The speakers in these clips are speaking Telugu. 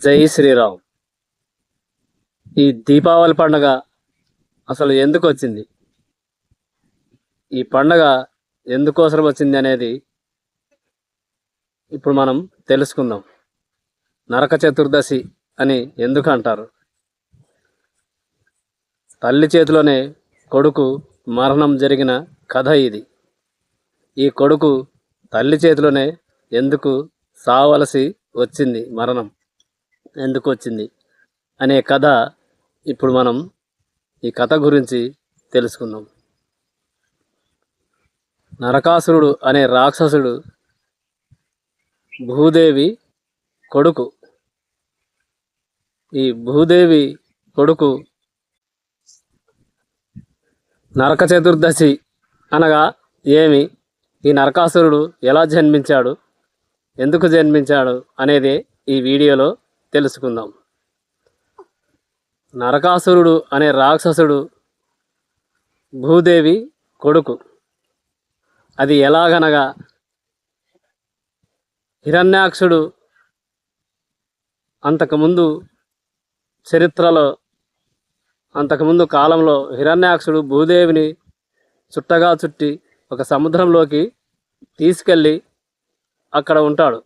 జై శ్రీరామ్. ఈ దీపావళి పండుగ అసలు ఎందుకు వచ్చింది, ఈ పండుగ ఎందుకోసం వచ్చింది అనేది ఇప్పుడు మనం తెలుసుకుందాం. నరక చతుర్దశి అని ఎందుకు అంటారు? తల్లి చేతిలోనే కొడుకు మరణం జరిగిన కథ ఇది. ఈ కొడుకు తల్లి చేతిలోనే ఎందుకు సావలసి వచ్చింది, మరణం ఎందుకు వచ్చింది అనే కథ ఇప్పుడు మనం ఈ కథ గురించి తెలుసుకుందాం. నరకాసురుడు అనే రాక్షసుడు భూదేవి కొడుకు. ఈ భూదేవి కొడుకు నరక చతుర్దశి అనగా ఏమి, ఈ నరకాసురుడు ఎలా జన్మించాడు, ఎందుకు జన్మించాడు అనేది ఈ వీడియోలో తెలుసుకుందాం. నరకాసురుడు అనే రాక్షసుడు భూదేవి కొడుకు. అది ఎలాగనగా, హిరణ్యాక్షుడు అంతకుముందు చరిత్రలో, అంతకుముందు కాలంలో హిరణ్యాక్షుడు భూదేవిని చుట్టగా చుట్టి ఒక సముద్రంలోకి తీసుకెళ్ళి అక్కడ ఉంటాడు.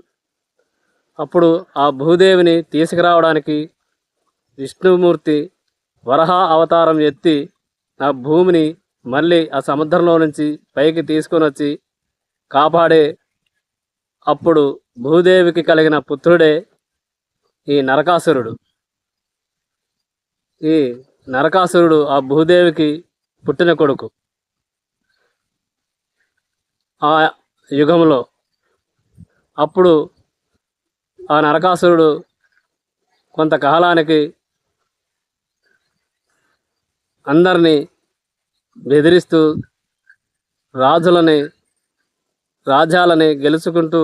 అప్పుడు ఆ భూదేవిని తీసుకురావడానికి విష్ణుమూర్తి వరహ అవతారం ఎత్తి ఆ భూమిని మళ్ళీ ఆ సముద్రంలో నుంచి పైకి తీసుకొని వచ్చి కాపాడే అప్పుడు భూదేవికి కలిగిన పుత్రుడే ఈ నరకాసురుడు. ఈ నరకాసురుడు ఆ భూదేవికి పుట్టిన కొడుకు. ఆ యుగంలో అప్పుడు ఆ నరకాసురుడు కొంతకాలానికి అందరినీ బెదిరిస్తూ రాజ్యాలని గెలుచుకుంటూ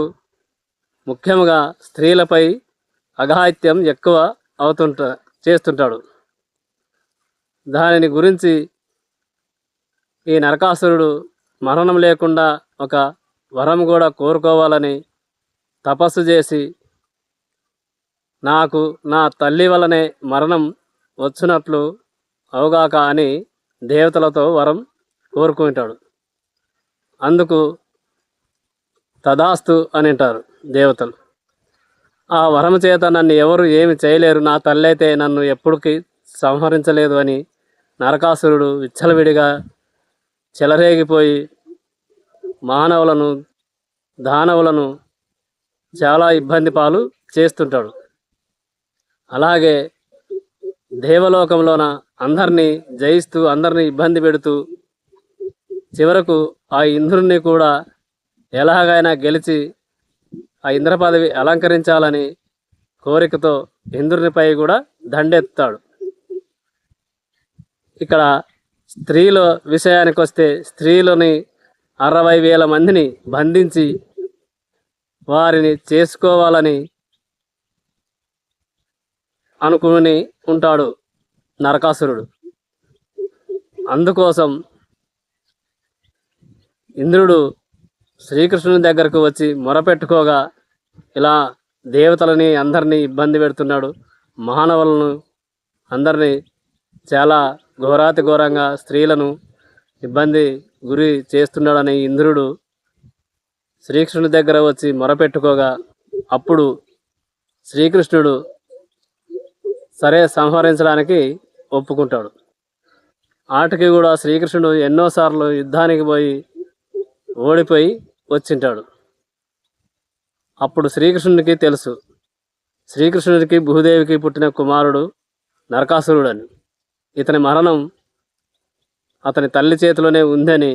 ముఖ్యంగా స్త్రీలపై అఘాయిత్యం ఎక్కువ చేస్తుంటాడు. దానిని గురించి ఈ నరకాసురుడు మరణం లేకుండా ఒక వరం కూడా కోరుకోవాలని తపస్సు చేసి, నాకు నా తల్లి వలనే మరణం వచ్చినట్లు అవగాక అని దేవతలతో వరం కోరుకుంటాడు. అందుకు తదాస్తు అని అంటారు దేవతలు. ఆ వరం చేత నన్ను ఎవరు ఏమి చేయలేరు, నా తల్లి అయితే నన్ను ఎప్పటికీ సంహరించలేదు అని నరకాసురుడు విచ్చలవిడిగా చెలరేగిపోయి మానవులను, దానవులను చాలా ఇబ్బంది పాలు చేస్తుంటాడు. అలాగే దేవలోకంలోన అందరినీ జయిస్తూ, అందరినీ ఇబ్బంది పెడుతూ, చివరకు ఆ ఇంద్రుణ్ణి కూడా ఎలాగైనా గెలిచి ఆ ఇంద్ర పదవి అలంకరించాలని కోరికతో ఇంద్రునిపై కూడా దండెత్తాడు. ఇక్కడ స్త్రీల విషయానికి వస్తే, స్త్రీలని 60,000 మందిని బంధించి వారిని చేసుకోవాలని అనుకుని ఉంటాడు నరకాసురుడు. అందుకోసం ఇంద్రుడు శ్రీకృష్ణుని దగ్గరకు వచ్చి మొరపెట్టుకోగా, ఇలా దేవతలని అందరినీ ఇబ్బంది పెడుతున్నాడు, మానవులను అందరినీ చాలా ఘోరాతి ఘోరంగా స్త్రీలను ఇబ్బంది గురి చేస్తున్నాడని ఇంద్రుడు శ్రీకృష్ణుని దగ్గర వచ్చి మొరపెట్టుకోగా, అప్పుడు శ్రీకృష్ణుడు సరే సంహరించడానికి ఒప్పుకుంటాడు. ఆటకి కూడా శ్రీకృష్ణుడు ఎన్నోసార్లు యుద్ధానికి పోయి ఓడిపోయి వచ్చింటాడు. అప్పుడు శ్రీకృష్ణునికి తెలుసు, శ్రీకృష్ణుడికి భూదేవికి పుట్టిన కుమారుడు నరకాసురుడని, ఇతని మరణం అతని తల్లి చేతిలోనే ఉందని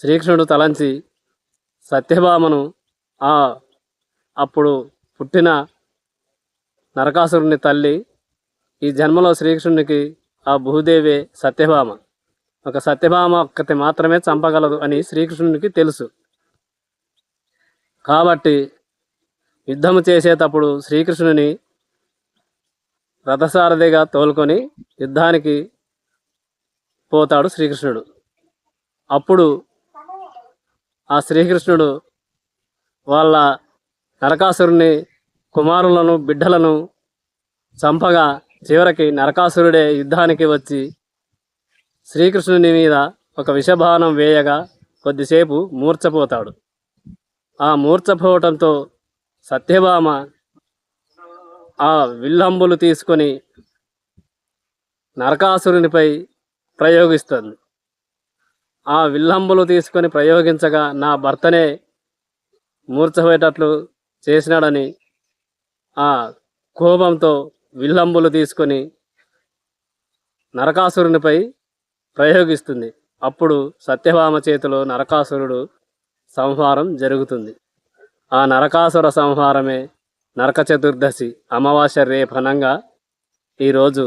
శ్రీకృష్ణుడు తలంచి సత్యభామను, అప్పుడు పుట్టిన నరకాసురుని తల్లి, ఈ జన్మలో శ్రీకృష్ణునికి ఆ భూదేవే సత్యభామ, ఒక సత్యభామ ఒక్కటి మాత్రమే చంపగలదు అని శ్రీకృష్ణునికి తెలుసు. కాబట్టి యుద్ధము చేసేటప్పుడు శ్రీకృష్ణుని రథసారథిగా తోలుకొని యుద్ధానికి పోతాడు శ్రీకృష్ణుడు. అప్పుడు ఆ శ్రీకృష్ణుడు వాళ్ళ నరకాసురుని కుమారులను బిడ్డలను చంపగా చివరికి నరకాసురుడే యుద్ధానికి వచ్చి శ్రీకృష్ణుని మీద ఒక విషబాణం వేయగా కొద్దిసేపు మూర్ఛపోతాడు. ఆ మూర్ఛపోవటంతో సత్యభామ ఆ విల్లంబులు తీసుకొని నరకాసురునిపై ప్రయోగిస్తుంది. ఆ విల్లంబులు తీసుకొని ప్రయోగించగా నా భర్తనే మూర్ఛపోయేటట్లు చేసినాడని ఆ కోపంతో విల్లంబులు తీసుకొని నరకాసురునిపై ప్రయోగిస్తుంది. అప్పుడు సత్యభామ చేతిలో నరకాసురుడు సంహారం జరుగుతుంది. ఆ నరకాసుర సంహారమే నరక చతుర్దశి అమావాస్య రేపనంగా ఈరోజు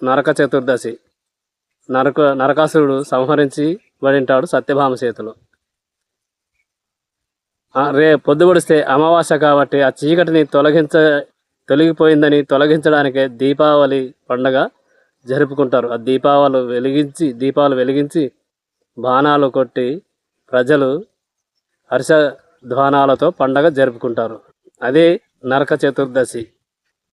నరక చతుర్దశి. నరకాసురుడు సంహరించబడింటాడు సత్యభామ చేతిలో. పొద్దుబడిస్తే అమావాస్య కాబట్టి ఆ చీకటిని తొలగిపోయిందని తొలగించడానికే దీపావళి పండగ జరుపుకుంటారు. ఆ దీపాలు వెలిగించి బాణాలు కొట్టి ప్రజలు హర్షధ్వానాలతో పండగ జరుపుకుంటారు. అదే నరక చతుర్దశి.